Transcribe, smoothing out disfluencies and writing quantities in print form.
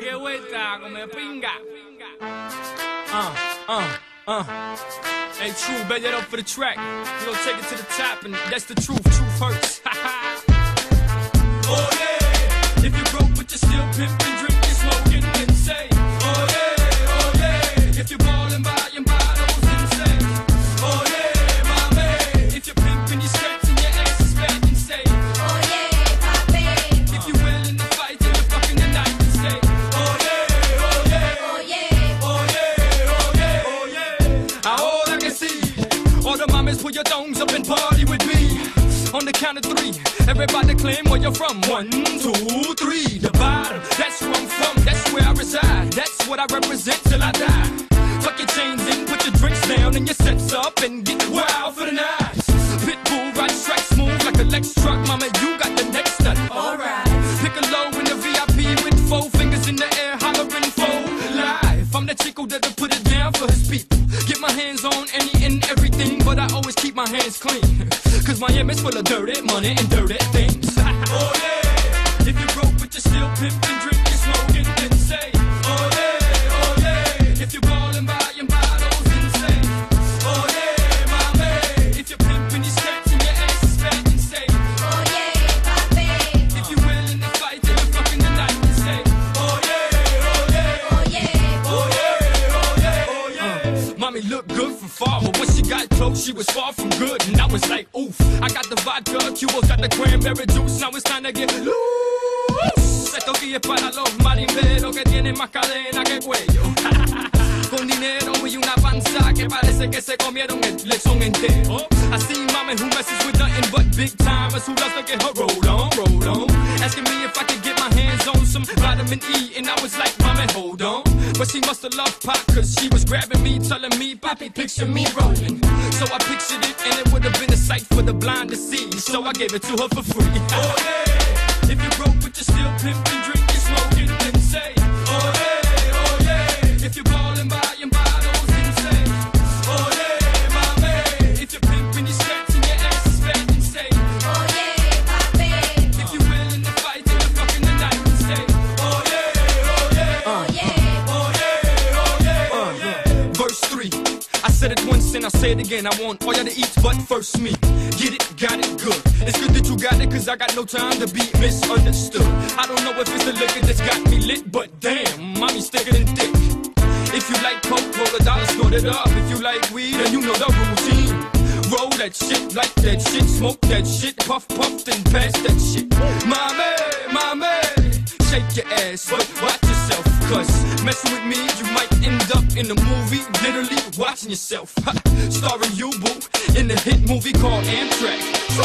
que vuelta, come pinga. Hey, True, bet that up for the track. We gon' take it to the top, and that's the truth. Truth hurts. Oh yeah, if you're broke but you're still pimping, drinking, smoking, then say, oh yeah, if you're ballin', buying bottles, then say, oh yeah, my man. If you're pimping your skirts and your ass is fat, then say, oh yeah, papi. If you're willing to fight till you're fucking the night, then say, oh yeah, oh yeah, oh yeah, oh yeah, oh yeah, oh yeah. Ahora que sí, all the mamas put your thongs up and party with me. On the count of three, everybody claim where you're from. 1, 2, 3, the bottom. That's where I'm from, that's where I reside. That's what I represent till I die. Tuck your chains in, put your drinks down and your sets up and get wild for the night. Pitbull, ride strike smooth like a Lex truck. Mama, you got the next nut. Alright. Pick a low in the VIP with 4 fingers in the air, hollering for life. I'm the chico that'll put it down for his people. Get my hands on any and everything, but I always keep my hands clean. Cause Miami's full of dirty money and dirty things. Oh yeah, if you're broke but you're still pimping, drinking, smoking, then say, oh yeah, if you're ballin', buying bottles, then say, oh yeah, my man. If you're pimping your skirts and your ass is fat, then say, oh yeah, papi. If you're willing to fight till you're fucking the night, then say, oh yeah, oh yeah, oh yeah, oh yeah, oh yeah, oh yeah. Mommy looked good from far, but when she got close, she was far from good, and I was like, oof. I got the vodka, Cuba's got the cranberry juice. Now it's time to get loose. Esto aquí es para los marimberos que tienen más cadena que cuello. Con dinero y una panza que parece que se comieron el lechón entero. I see mama who messes with nothing but big timers who loves to get her roll on. Asking me if I could get my hands on some vitamin E, and I was like, mama, hold on. But she must have loved pop, cause she was grabbing me, telling me, Papi, picture me rolling. So I pictured it, and it would have been a sight for the blind to see. So I gave it to her for free. Oh yeah, if you're broke but you're still pimping, drinking, smoking, then say, oh yeah, if you're ballin', buying bottles, then say, oh yeah, my man. If you're pimping your skirts and your ass is fat, then say, oh yeah, papi. If you're willing to fight till you're fucking the night, then say, oh yeah, oh yeah, oh yeah, oh yeah, oh yeah, oh yeah. Verse 3. I said it once and I'll say it again. I want all y'all to eat, but first me. Get it, got it, good. It's good that you got it, cause I got no time to be misunderstood. I don't know if it's the liquor that's got me lit, but damn, mommy's thicker than thick. If you like coke, roll a dollar, snort it up. If you like weed, then you know the routine. Roll that shit, like that shit, smoke that shit, puff, then pass that shit. Mommy, shake your ass, but watch yourself, cause messing with me, you might end up in a movie, literally watching yourself. Starring you, boo, in the hit movie called Amtrak. So